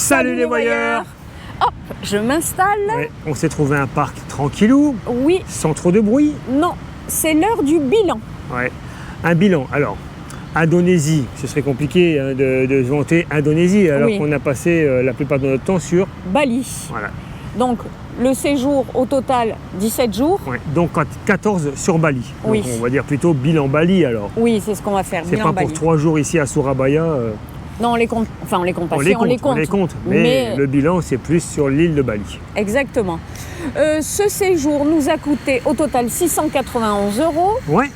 Salut les voyeurs. Hop, je m'installe. Ouais, on s'est trouvé un parc tranquillou, Oui, sans trop de bruit. non, c'est l'heure du bilan. Ouais. Un bilan. Alors, Indonésie, ce serait compliqué hein, de se vanter Indonésie, alors Oui. qu'on a passé la plupart de notre temps sur... Bali. Voilà. Donc, le séjour au total, 17 jours. Ouais. Donc 14 sur Bali. Donc, Oui. on va dire plutôt bilan Bali alors. Oui, c'est ce qu'on va faire, C'est bilan pas Bali. pour 3 jours ici à Surabaya. Non, on les compte. Enfin, on les compte pas. On Si, les compte, les compte. mais le bilan c'est plus sur l'île de Bali. Exactement. Ce séjour nous a coûté au total 691 €. Ouais.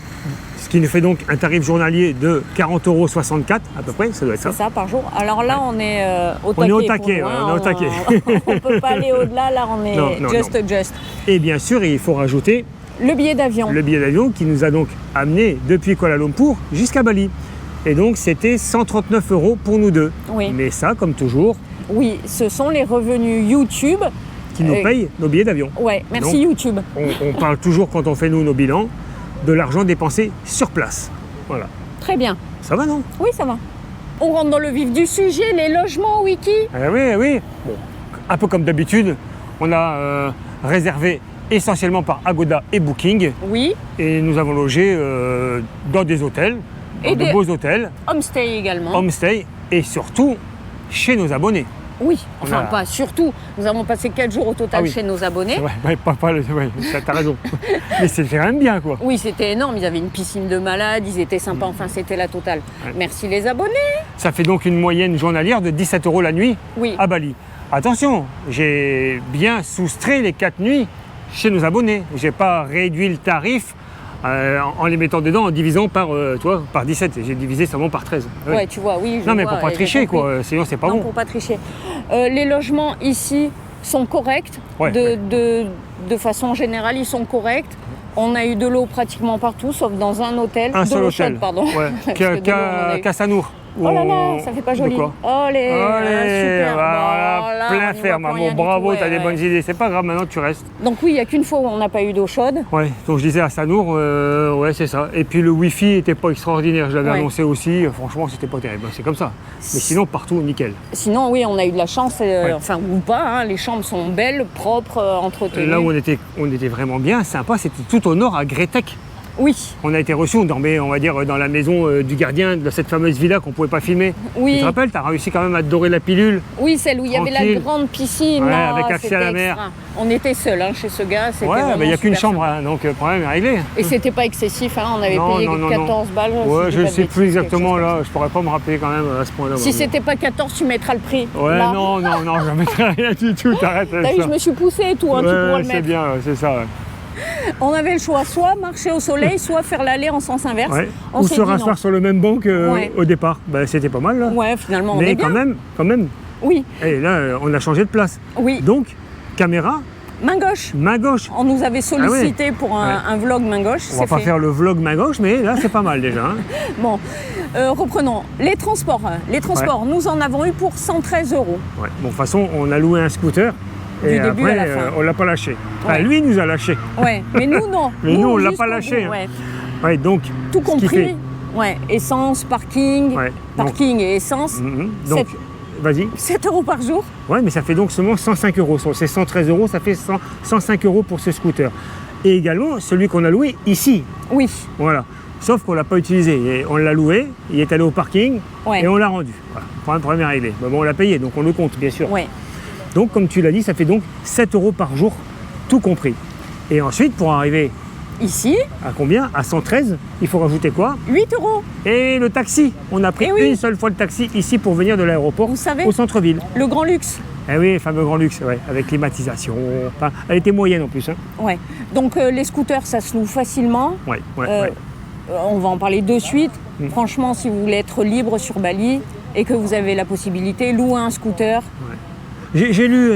Ce qui nous fait donc un tarif journalier de 40,64 € à peu près, ça doit être ça. C'est ça par jour. Alors là, on est au taquet. On est au pour taquet, nous, ouais, hein. on est au taquet. On ne peut pas aller au-delà. Là, on est Non, just. Et bien sûr, il faut rajouter Le billet d'avion. le billet d'avion qui nous a donc amené depuis Kuala Lumpur jusqu'à Bali. Et donc c'était 139 € pour nous deux. Oui. Mais ça, comme toujours, Oui, ce sont les revenus YouTube. qui nous payent nos billets d'avion. Ouais, merci Donc, YouTube. On parle toujours quand on fait nous nos bilans de l'argent dépensé sur place. Voilà. Très bien. Ça va non? Oui, ça va. On rentre dans le vif du sujet, les logements Wiki. Ah oui, oui. Bon, un peu comme d'habitude, on a réservé essentiellement par Agoda et Booking. Oui. Et nous avons logé dans des hôtels, dans Et de des- beaux hôtels, Homestay également. homestay, et surtout chez nos abonnés. Oui, enfin Voilà. pas surtout. Nous avons passé 4 jours au total Ah oui. chez nos abonnés. Ouais, t'as raison. Mais c'est quand même bien, quoi. Oui, c'était énorme. Ils avaient une piscine de malade, ils étaient sympas. Enfin, c'était la totale. Ouais. Merci les abonnés. Ça fait donc une moyenne journalière de 17 € la nuit Oui. à Bali. Attention, j'ai bien soustrait les 4 nuits chez nos abonnés. J'ai pas réduit le tarif en les mettant dedans, en divisant par 17. J'ai divisé seulement par 13. Ouais. Ouais, tu vois, oui. je Non, mais vois, pour pas et j'ai tricher, compris. quoi. Sinon, c'est pas Non, bon. pour pas tricher. Les logements ici sont corrects. Ouais, De façon générale, ils sont corrects. On a eu de l'eau pratiquement partout, sauf dans un hôtel. Un de seul l'eau hôtel. chaude, pardon. Ouais. Parce que de l'eau, on a eu- Qu'à Sanour. Oh là là, ça fait pas joli. De quoi? Allez, super. Voilà, Bon, là, on plein y ferme. voit plus Bon, rien du bravo, tout, t'as des ouais. bonnes idées. C'est pas grave, maintenant tu restes. Donc oui, il n'y a qu'une fois où on n'a pas eu d'eau chaude. Ouais, donc je disais à Sanour, ouais, c'est ça. Et puis le Wi-Fi était pas extraordinaire, je l'avais Ouais. annoncé aussi. Franchement, c'était pas terrible. C'est comme ça. Mais sinon, partout, nickel. Sinon, oui, on a eu de la chance, Ouais. enfin ou pas. Hein, les chambres sont belles, propres, entretenues. Là où on était vraiment bien, sympa, c'était tout au nord à Gretek. Oui, On a été reçus, on dormait, on va dire, dans la maison du gardien de cette fameuse villa qu'on pouvait pas filmer. Oui. Tu te rappelles, t'as réussi quand même à te dorer la pilule. oui, celle où il y avait la Tranquille. grande piscine. Ouais, là, avec accès à la c'était mer. extra. On était seuls hein, chez ce gars. C'était Ouais, vraiment mais il n'y a qu'une super chambre, hein, donc le problème est réglé. sympa. Et c'était pas excessif, hein, on avait Non, payé non, non, 14 balles. si Ouais, dis je pas ne de sais bêtises, plus exactement quelque chose là, je pourrais pas me rappeler quand même à ce point-là. comme ça. Si moi. c'était pas 14, tu mettras le prix. Ouais, là. non, je ne mettrai rien du tout, t'arrêtes avec T'as vu, ça. je me suis poussée et tout, hein, tu pourras Ouais, le c'est mettre. bien, c'est ça. Ouais. On avait le choix, soit marcher au soleil, soit faire l'aller en sens inverse. Ouais. On Ou s'est se dit non. rasseoir sur le même banc qu'au Ouais. départ. Ben, c'était pas mal là. Ouais, finalement, on Mais est bien. quand même. Oui, Et là, on a changé de place. oui. Donc, caméra, Main gauche. main gauche. On nous avait sollicité pour un vlog main gauche. On va c'est pas fait. faire le vlog main gauche, mais là, c'est pas mal déjà. Hein. Bon, reprenons. Les transports. Nous en avons eu pour 113 €. Ouais. Bon, de toute façon, on a loué un scooter. Du Et début après, à la fin. on l'a pas lâché. Enfin, Ouais. lui, il nous a lâché. Ouais, mais nous, non. Mais nous, on l'a jusqu'au pas lâché, bout, hein. ouais. Ouais, donc, Tout ce qui compris. fait- Ouais, essence, parking, Ouais, parking et essence. Donc, vas-y. 7 € par jour. Ouais, mais ça fait donc seulement 105 €. Sur ces 113 €, ça fait 105 € pour ce scooter. Et également, celui qu'on a loué ici. Oui, Voilà. Sauf qu'on ne l'a pas utilisé. Et on l'a loué, il est allé au parking Ouais. et on l'a rendu. Voilà. Le problème est réglé. Mais bon, on l'a payé, donc on le compte, bien sûr. ouais. Donc, comme tu l'as dit, ça fait donc 7 € par jour, tout compris. Et ensuite, pour arriver Ici, à combien? À 113, il faut rajouter quoi? 8 €. Et le taxi. On a pris Eh oui. une seule fois le taxi ici pour venir de l'aéroport Vous savez. au centre-ville. Le grand luxe. Eh oui, fameux grand luxe, ouais, avec climatisation. Enfin, elle était moyenne en plus. Hein. Ouais. Donc les scooters, ça se loue facilement. Ouais, ouais, Euh, ouais. On va en parler de suite. Franchement, si vous voulez être libre sur Bali et que vous avez la possibilité, louer un scooter. J'ai lu,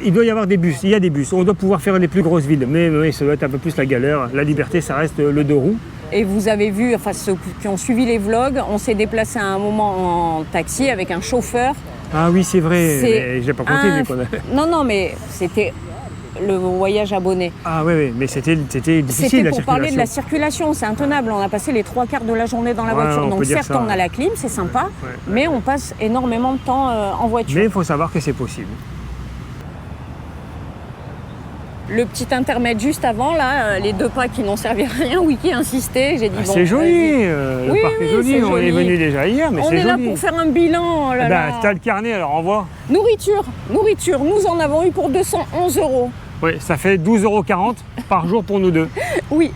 il doit y avoir des bus, il y a des bus. On doit pouvoir faire les plus grosses villes, mais ça doit être un peu plus la galère. La liberté, ça reste le 2 roues. Et vous avez vu, enfin ceux qui ont suivi les vlogs, on s'est déplacé à un moment en taxi avec un chauffeur. Ah oui, c'est vrai, C'est mais j'ai pas compté. un- Mais qu'on a... Non, non, mais c'était le voyage abonné. Ah oui, mais c'était difficile C'était la pour parler de la circulation. circulation, c'est intenable. On a passé les 3/4 de la journée dans la Ouais, voiture. on Donc peut dire certes, ça, on a la clim, c'est sympa, mais on passe énormément de temps en voiture. Mais il faut savoir que c'est possible. Le petit intermède juste avant, là, les 2 pas qui n'ont servi à rien, Wiki insistait. J'ai dit bon. C'est joli, le Oui, parc oui, est joli. c'est On est joli. venu déjà hier, mais On c'est est là joli. pour faire un bilan. Oh là là. T'as le carnet, alors envoie. Nourriture, nous en avons eu pour 211 €. Oui, ça fait 12,40 € par jour pour nous deux. Oui,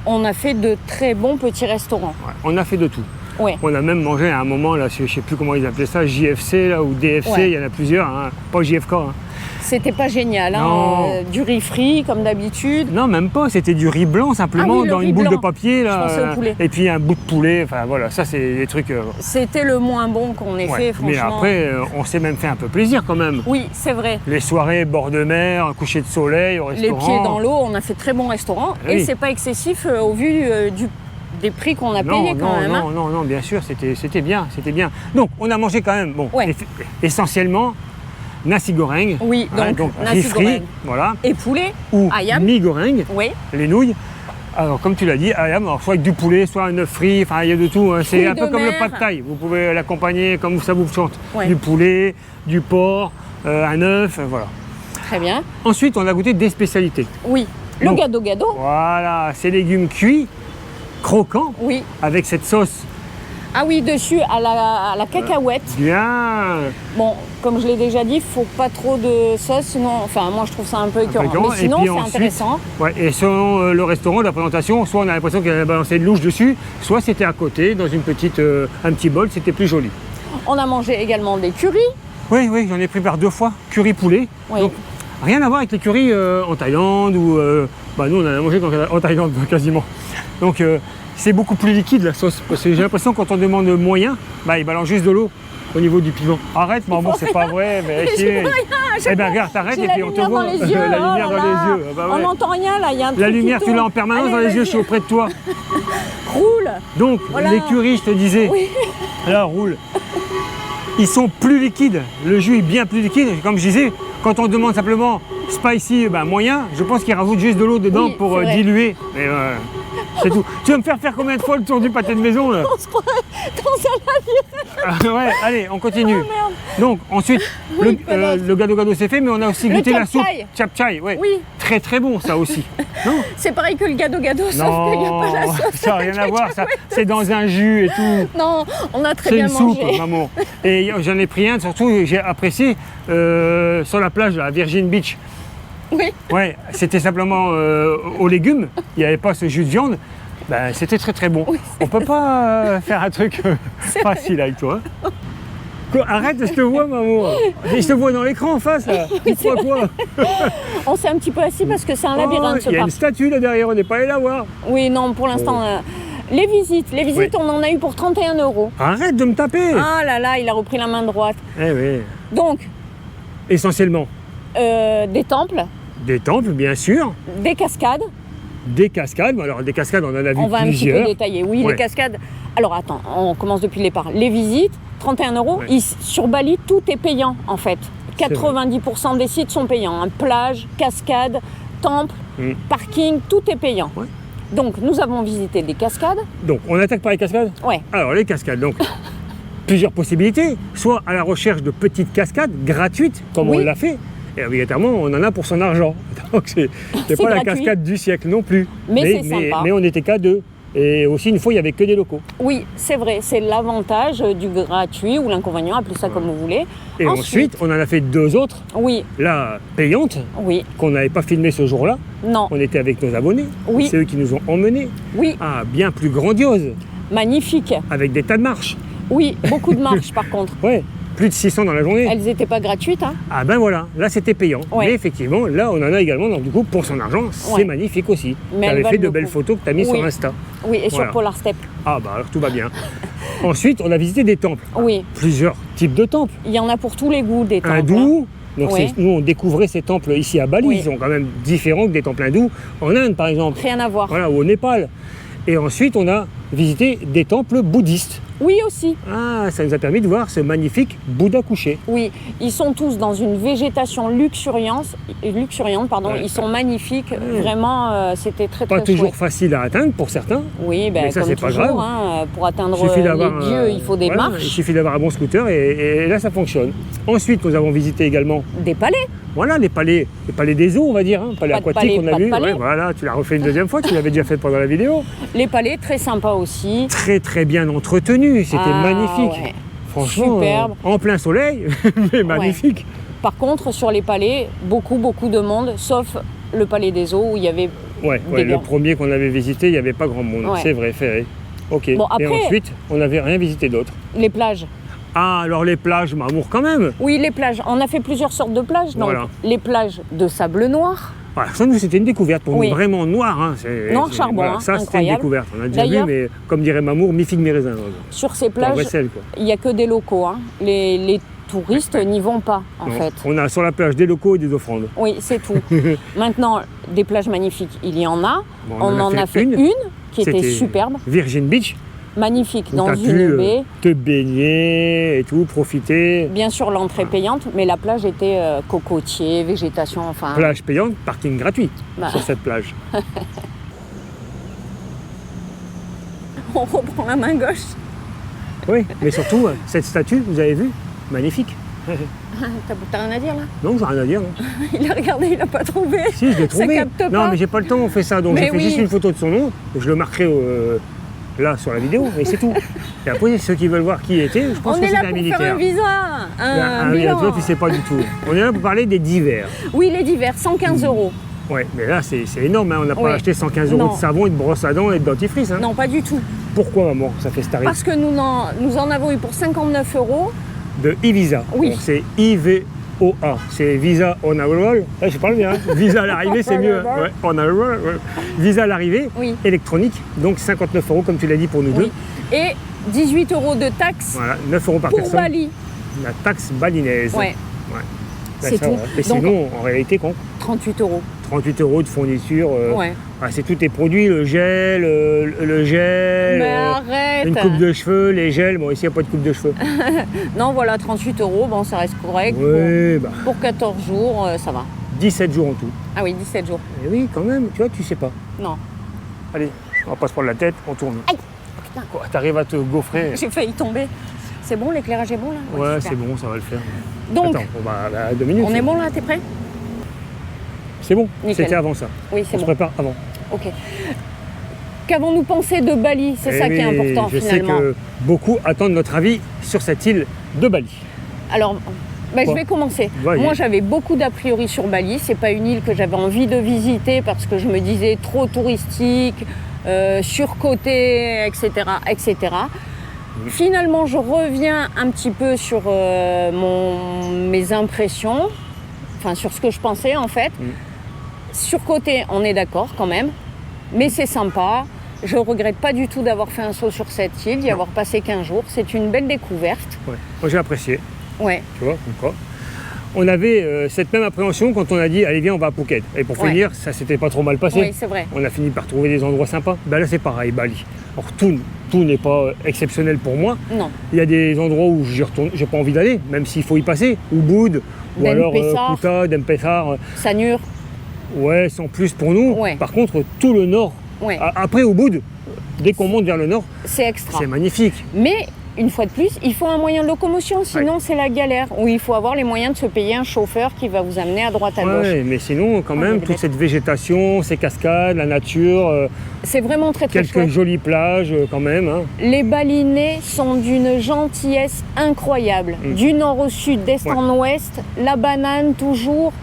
on a fait de très bons petits restaurants. Ouais, on a fait de tout. Ouais. On a même mangé à un moment, là, je ne sais plus comment ils appelaient ça, JFC là, ou DFC, Ouais. il y en a plusieurs, hein, pas JFK. Hein. C'était pas génial, hein, Non. du riz frit comme d'habitude. Non, même pas, c'était du riz blanc simplement, Ah oui, le dans riz une boule blanc. de papier. Là, Je pensais au poulet. et puis un bout de poulet, enfin voilà, ça c'est des trucs... C'était le moins bon qu'on ait ouais. fait, franchement. Mais après, on s'est même fait un peu plaisir quand même. Oui, c'est vrai. Les soirées bord de mer, un coucher de soleil au Les restaurant. pieds dans l'eau, on a fait très bons restaurants. Oui. Et c'est pas excessif au vu des prix qu'on a payés quand même. hein. Non, bien sûr, c'était bien. Donc, on a mangé quand même, bon, Ouais. essentiellement, nasi goreng. Oui, hein, donc, riz nasi frit, goreng. voilà, Et poulet, ou ayam. mi goreng, Oui, les nouilles. Alors, comme tu l'as dit, ayam, alors, soit avec du poulet, soit un œuf frit, enfin, il y a de tout. hein. C'est Fruits un peu de comme le mer. pad thaï. Vous pouvez l'accompagner comme ça vous chante. Ouais. Du poulet, du porc, un œuf, voilà. très bien. Ensuite, on a goûté des spécialités. Oui, le Donc, gado-gado, Voilà, ces légumes cuits, croquants, oui. avec cette sauce Ah oui, dessus, à la cacahuète. bien Bon, comme je l'ai déjà dit, faut pas trop de sauce, sinon, enfin, moi je trouve ça un peu écœurant. fréquent. Mais Et sinon, puis c'est ensuite- intéressant. Ouais, et selon le restaurant, la présentation, soit on a l'impression qu'elle avait balancé de louche dessus, soit c'était à côté, dans une petite, un petit bol, c'était plus joli. On a mangé également des currys. Oui, j'en ai pris par 2 fois, curry poulet. Oui. Donc, rien à voir avec les currys en Thaïlande ou... nous, on en a mangé en Thaïlande quasiment. Donc, c'est beaucoup plus liquide la sauce. Parce que j'ai l'impression que quand on demande moyen, il balance juste de l'eau au niveau du piment. Arrête, maman, c'est pas vrai. Mais Mais si. j'ai pas rien, Eh ben regarde, t'arrêtes J'ai et la puis on te lumière voit. dans les yeux. La oh lumière là dans là. les yeux. Ah bah On ouais. n'entend rien là, il y a un truc La qui lumière, tu tourne. l'as en permanence Allez, dans les yeux, vas-y. je suis auprès de toi. Roule. Donc, Voilà. les currys, je te disais, Oui. là, roule. Ils sont plus liquides. Le jus est bien plus liquide. Comme je disais, quand on demande simplement spicy, moyen, je pense qu'ils rajoutent juste de l'eau dedans Oui, pour c'est vrai. diluer. Mais c'est tout. Tu vas me faire combien de fois le tour du pâté de maison là? On se croirait dans un avion. Ouais, allez, on continue. Oh, merde. Donc, ensuite, Oui, peut-être. le gado-gado c'est fait, mais on a aussi Le goûté la soupe. chap-chai. Chap-chai, ouais. Oui. Très très bon ça aussi. Non C'est pareil que le gado-gado, sauf qu'il n'y a pas la Non, sauce. ça n'a rien à avec voir, la ça. cacahuète. C'est dans un jus et tout. Non, on a très C'est bien une soupe, mangé. maman. Et j'en ai pris un, surtout j'ai apprécié sur la plage à Virgin Beach. Oui, Ouais, c'était simplement aux légumes, il n'y avait pas ce jus de viande. C'était très très bon. On peut pas faire un truc facile avec toi. Hein. Quoi, arrête, je te vois, maman. Je te vois dans l'écran en face. Là. Tu crois quoi? on s'est un petit peu assis parce que c'est un labyrinthe ce Il y a parc. une statue là derrière, on n'est pas allé la voir. Oui, non, pour l'instant, les visites, Oui. on en a eu pour 31 €. Arrête de me taper. Ah là là, il a repris la main droite. Eh oui. Donc, Essentiellement, des temples, des temples, bien sûr. des cascades. Des cascades. Alors, des cascades, on en a vu On va un petit peu plusieurs. détailler. Oui, Ouais. les cascades. Alors attends, on commence depuis le départ. Les visites, 31 €. Ouais. Sur Bali, tout est payant en fait. C'est 90% des sites sont payants. Hein. Plage, cascade, temple, Mm. parking, tout est payant. Ouais. Donc nous avons visité des cascades. Donc, on attaque par les cascades. Ouais. Alors, les cascades, donc, plusieurs possibilités. Soit à la recherche de petites cascades gratuites, comme Oui. on l'a fait. Et obligatoirement, on en a pour son argent. Donc, c'est pas la gratuit. cascade du siècle non plus. Mais c'est sympa. Mais on n'était qu'à 2. Et aussi, une fois, il n'y avait que des locaux. Oui, c'est vrai. C'est l'avantage du gratuit ou l'inconvénient, appelez ça comme vous voulez. Et ensuite, on en a fait 2 autres. Oui, Là, payantes, oui, qu'on n'avait pas filmées ce jour-là. non, On était avec nos abonnés. Oui. C'est eux qui nous ont emmenés. oui, Ah, bien plus grandiose, magnifique. avec des tas de marches. Oui, beaucoup de marches par contre. Ouais, plus de 600 dans la journée. Elles n'étaient pas gratuites, hein. Ah ben voilà, là c'était payant. Ouais. Mais effectivement, là on en a également, donc du coup pour son argent, c'est Ouais. magnifique aussi. Mais Tu elles avais valent fait de le belles coup. photos que tu as mises Oui. sur Insta. Oui, et Voilà. sur Polar Step. Ah bah alors tout va bien. Ensuite, on a visité des temples. Oui, Plusieurs types de temples. il y en a pour tous les goûts des temples. hein. Hindous. Donc Ouais. nous on découvrait ces temples ici à Bali, Oui. ils sont quand même différents que des temples hindous en Inde par exemple. Rien à voir. Voilà, ou au Népal. Et ensuite on a visité des temples bouddhistes. Oui, aussi. Ah, ça nous a permis de voir ce magnifique Bouddha couché. Oui, ils sont tous dans une végétation luxuriante, pardon. Ouais. Ils sont magnifiques. Vraiment, c'était très Pas très toujours chouette. facile à atteindre pour certains. Oui, ben, mais ça, comme c'est pas toujours, grave. hein, pour atteindre Il suffit les d'avoir dieux, il faut des voilà, marches, il suffit d'avoir un bon scooter et là ça fonctionne. Ensuite, nous avons visité également des palais. voilà, les palais des eaux, on va dire, hein, palais Pas de aquatiques palais, qu'on a pas de vu. palais. Ouais, voilà, tu l'as refait une deuxième fois, tu l'avais déjà fait pendant la vidéo. Les palais, très sympas aussi. Très très bien entretenu, c'était Ah, magnifique. ouais. Franchement, Superbe. En plein soleil, mais magnifique. Par contre, sur les palais, beaucoup de monde, sauf le palais des eaux où il y avait... Ouais, Des le gants. premier qu'on avait visité, il n'y avait pas grand monde, Ouais. c'est vrai, Ferré. Ok. Bon, Et après- ensuite, on n'avait rien visité d'autre. les plages. Ah, alors les plages, Mamour quand même. Oui, les plages. On a fait plusieurs sortes de plages. Donc, Voilà. les plages de sable noir. Voilà, ça, nous, c'était une découverte pour Oui. nous, vraiment noir. Hein. Noir charbon, hein, ça, c'était une incroyable. découverte. On a déjà vu, D'ailleurs- mais comme dirait Mamour, mi figue, mi raisin. Sur ces Pour la plages, vaisselle, quoi. il n'y a que des locaux. Hein. Les touristes n'y vont pas, en Non, fait. On a sur la plage des locaux et des offrandes. Oui, c'est tout. Maintenant, des plages magnifiques, il y en a. Bon, on en a fait une qui était C'était superbe, Virgin Beach, magnifique, où dans t'as une pu baie. te baigner et tout, profiter. Bien sûr, l'entrée payante, mais la plage était cocotier, végétation, enfin... Plage payante, parking gratuit Bah. sur cette plage. On reprend la main gauche. Oui, mais surtout, cette statue, vous avez vu, magnifique. T'as rien à dire, là? Non, j'ai rien à dire. Non. Il a regardé, il n'a pas trouvé. Si, je l'ai trouvé. Ça capte Non, pas. mais j'ai pas le temps, on fait ça. Donc Mais j'ai fait oui. juste une photo de son nom, je le marquerai là sur la vidéo, et c'est tout. Et après, ceux qui veulent voir qui il était, je pense On que est là c'était un pour militaire. faire un visa, un oui, bilan. toi, tu sais pas du tout. On est là pour parler des divers. Oui, les divers, 115 €. Ouais, mais là, c'est énorme. Hein. On n'a pas Oui. acheté 115 € Non. de savon et de brosse à dents et de dentifrice. Hein. Non, pas du tout. Pourquoi, maman, ça fait ce tarif Parce que nous en avons eu pour 59 €. de e-visa. Oui. Donc, c'est IVOA. C'est Visa on arrival. Là, je parle bien. Hein. Visa à l'arrivée, c'est mieux. Hein. Ouais, on arrival. Ouais. Visa à l'arrivée, Oui. électronique. Donc 59 € comme tu l'as dit pour nous deux. Oui. Et 18 € de taxes Voilà, 9 € par pour personne. Bali. La taxe balinaise. Ouais, Ouais. c'est ça, tout. ouais. Et Donc- sinon, en réalité, con, 38 €. 38 € de fourniture. Ouais. C'est tous tes produits, le gel, le gel, Mais arrête. une coupe de cheveux, les gels. Bon, ici, il n'y a pas de coupe de cheveux. Non, voilà, 38 €. Bon, ça reste correct. Oui, bah, Pour 14 jours, ça va. 17 jours en tout. Ah oui, 17 jours. Et oui, quand même, tu vois, tu sais pas. Non. Allez, on va pas se prendre la tête, on tourne. Aïe, putain. Quoi, t'arrives à te gaufrer. J'ai failli tomber. C'est bon, l'éclairage est bon là? Ouais, super. c'est bon, ça va le faire. Donc, Attends, on va à 2 minutes. on est bon là, t'es prêt? C'est bon, Nickel. c'était avant ça. Oui, On c'est se bon. prépare avant. Ok. Qu'avons-nous pensé de Bali? C'est Eh ça qui est oui, important je finalement. sais que beaucoup attendent notre avis sur cette île de Bali. Alors, je Quoi vais commencer. Vas-y. Moi, j'avais beaucoup d'a priori sur Bali. C'est pas une île que j'avais envie de visiter parce que je me disais trop touristique, surcoté, etc., etc. Finalement, je reviens un petit peu sur mes impressions, enfin sur ce que je pensais en fait. Surcoté, on est d'accord quand même, mais c'est sympa. Je ne regrette pas du tout d'avoir fait un saut sur cette île, d'y avoir passé 15 jours. C'est une belle découverte. Ouais. Moi, j'ai apprécié, Ouais. tu vois, comme quoi. On avait cette même appréhension quand on a dit allez viens on va à Phuket. Et pour Ouais. finir, ça s'était pas trop mal passé. Oui, c'est vrai. On a fini par trouver des endroits sympas. Ben là c'est pareil, Bali. Alors tout n'est pas exceptionnel pour moi. Non. Il y a des endroits où j'ai pas envie d'aller, même s'il faut y passer. Ubud, ou alors Denpasar. Kuta, Denpasar. Sanur, Ouais, sans plus pour nous. Ouais. Par contre, tout le nord, ouais. après Ubud, dès qu'on monte vers le nord, C'est extra. c'est magnifique. Mais une fois de plus, il faut un moyen de locomotion, sinon c'est la galère. Ou il faut avoir les moyens de se payer un chauffeur qui va vous amener à droite à gauche. Ouais, mais sinon, quand Ah, il y a même, des toute bêtes. cette végétation, ces cascades, la nature, C'est vraiment très très quelques chouette. jolies plages quand même. Hein. Les Balinais sont d'une gentillesse incroyable. Du nord au sud, d'est Ouais. en ouest, la banane toujours.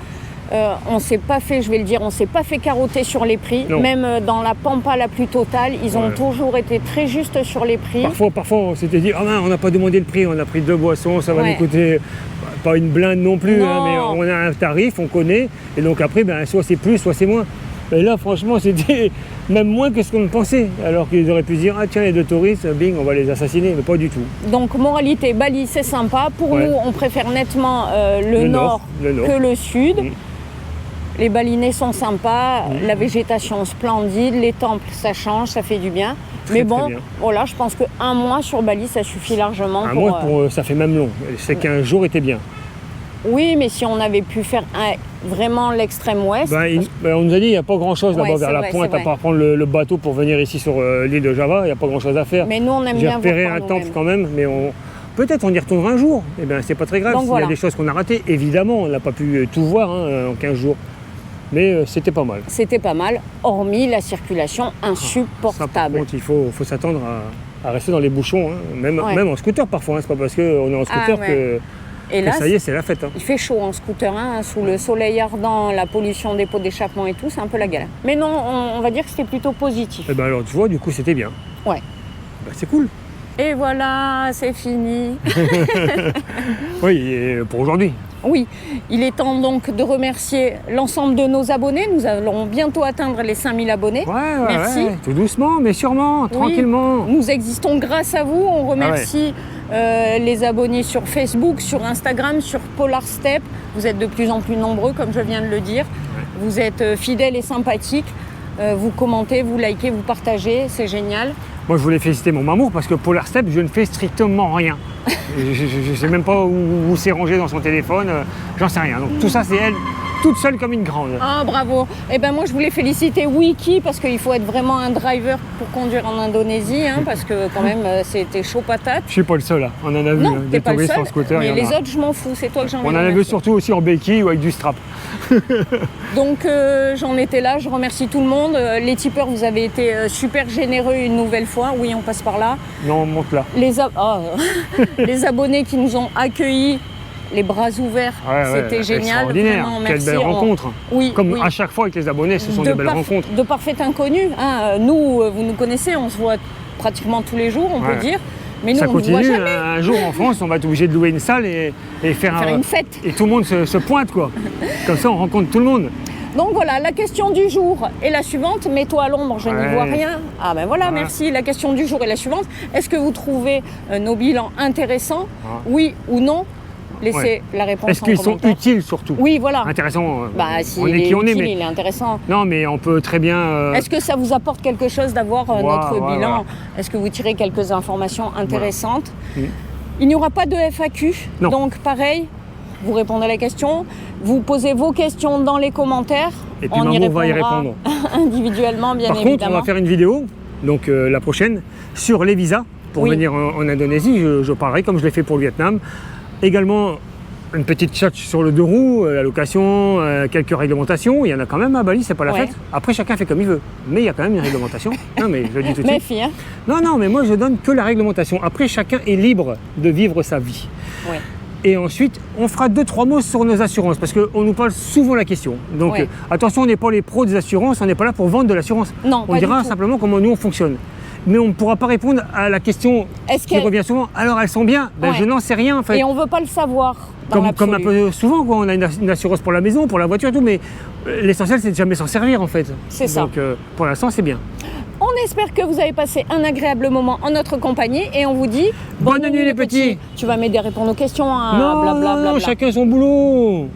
On s'est pas fait, je vais le dire, on s'est pas fait carotter sur les prix. Non. Même dans la pampa la plus totale, ils ont Ouais. toujours été très justes sur les prix. Parfois, on s'était dit, ah ben, on n'a pas demandé le prix, on a pris 2 boissons, ça va Ouais. nous coûter pas une blinde non plus, Non. hein, mais on a un tarif, on connaît, et donc après, ben, soit c'est plus, soit c'est moins. Et là, franchement, c'était même moins que ce qu'on pensait, alors qu'ils auraient pu se dire, ah tiens, les 2 touristes, bing, on va les assassiner, mais pas du tout. Donc moralité, Bali c'est sympa. Pour Ouais. nous, on préfère nettement le Le nord nord, le nord. que le sud. Mm. Les balinés sont sympas, la végétation splendide, les temples ça change, ça fait du bien. Très, Mais bon, très bien. voilà, je pense qu'un mois sur Bali ça suffit largement Un pour. mois, ça fait même long. C'est qu'un jour était bien. Oui, mais si on avait pu faire vraiment l'extrême ouest. On nous a dit qu'il n'y a pas grand-chose là-bas Ouais, vers c'est la vrai, pointe, c'est à part prendre le bateau pour venir ici sur l'île de Java. Il n'y a pas grand-chose à faire. Mais nous, on aime J'ai bien repéré voir un par temple nous-mêmes. quand même, mais peut-être on y retournera un jour. Eh bien, c'est pas très grave. Donc S'il y voilà. a des choses qu'on a ratées, évidemment, on n'a pas pu tout voir en 15 jours. Mais c'était pas mal. C'était pas mal, hormis la circulation Ça, par insupportable. contre, il faut s'attendre à rester dans les bouchons, hein. Même en scooter parfois. Hein. C'est pas parce qu'on est en scooter Et que là, ça y est, c'est la fête. Hein. il fait chaud en scooter, hein, sous le soleil ardent, la pollution des pots d'échappement et tout, c'est un peu la galère. Mais non, on va dire que c'était plutôt positif. Et ben alors, tu vois, du coup, c'était bien. Ouais. Ben, c'est cool. Et voilà, c'est fini. Oui, et pour aujourd'hui. Oui, il est temps donc de remercier l'ensemble de nos abonnés. Nous allons bientôt atteindre les 5000 abonnés. Ouais, Merci. ouais, tout doucement, mais sûrement, tranquillement. Nous existons grâce à vous. On remercie les abonnés sur Facebook, sur Instagram, sur Polar Step. Vous êtes de plus en plus nombreux, comme je viens de le dire. Vous êtes fidèles et sympathiques. Vous commentez, vous likez, vous partagez. C'est génial. Moi, je voulais féliciter mon mamour parce que Polar Step, je ne fais strictement rien. Je ne sais même pas où c'est rangé dans son téléphone, j'en sais rien. Donc tout ça, c'est elle, toute seule comme une grande. Ah, bravo. Eh ben moi, je voulais féliciter Wiki parce qu'il faut être vraiment un driver pour conduire en Indonésie, hein, parce que quand même, c'était chaud patate. Je suis pas le seul, hein. On en a vu Non, des t'es pas le touristes seul, en scooter. mais il y en les a. autres, je m'en fous. C'est toi que j'en ai On en a vu surtout aussi en béquille ou avec du strap. Donc j'en étais là, je remercie tout le monde. Les tipeurs, vous avez été super généreux une nouvelle fois. Oui, on passe par là. Non, on monte là. Les abonnés qui nous ont accueillis, les bras ouverts, c'était génial. Extraordinaire. Vraiment, Quelle merci. belle rencontre. Oui, Comme oui. à chaque fois avec les abonnés, ce sont des belles rencontres. De parfaits inconnus. Hein. Nous, vous nous connaissez, on se voit pratiquement tous les jours, on peut dire. Mais nous, ça on ne continue. voit jamais. Un jour en France, on va être obligé de louer une salle et faire une fête. Et tout le monde se pointe, quoi. Comme ça, on rencontre tout le monde. Donc voilà, la question du jour est la suivante. Mets-toi à l'ombre, je n'y vois rien. Ah ben voilà, merci. La question du jour est la suivante. Est-ce que vous trouvez nos bilans intéressants? Oui ou non? Laissez la réponse Est-ce en qu'ils sont commentaire. utiles surtout? Oui, voilà. Intéressant. Si on il est qui on est, utile, mais il est intéressant. non, mais on peut très bien. Est-ce que ça vous apporte quelque chose d'avoir notre bilan? Voilà. Est-ce que vous tirez quelques informations intéressantes? Voilà. Il n'y aura pas de FAQ. Non. Donc pareil, vous répondez à la question, vous posez vos questions dans les commentaires. Et puis on Maman va y répondre. Individuellement, bien Par évidemment. contre, on va faire une vidéo, donc la prochaine, sur les visas pour venir en Indonésie. Je parlerai comme je l'ai fait pour le Vietnam. Également, une petite chat sur le deux roues, la location, quelques réglementations. Il y en a quand même à Bali, c'est pas la fête. Après, chacun fait comme il veut. Mais il y a quand même une réglementation. Non, mais je le dis tout de suite. Méfie, hein. Non, mais moi, je donne que la réglementation. Après, chacun est libre de vivre sa vie. Ouais. Et ensuite, on fera 2-3 mots sur nos assurances, parce qu'on nous parle souvent la question. Donc attention, on n'est pas les pros des assurances, on n'est pas là pour vendre de l'assurance. Non, on dira simplement comment nous on fonctionne. Mais on ne pourra pas répondre à la question qui revient souvent. Alors elles sont bien? Je n'en sais rien en fait. Et on ne veut pas le savoir. Comme un peu souvent, quoi. On a une assurance pour la maison, pour la voiture et tout, mais l'essentiel c'est de jamais s'en servir en fait. C'est ça. Donc pour l'instant c'est bien. On espère que vous avez passé un agréable moment en notre compagnie et on vous dit bonne nuit les petits. Tu vas m'aider à répondre aux questions, Non, chacun son boulot.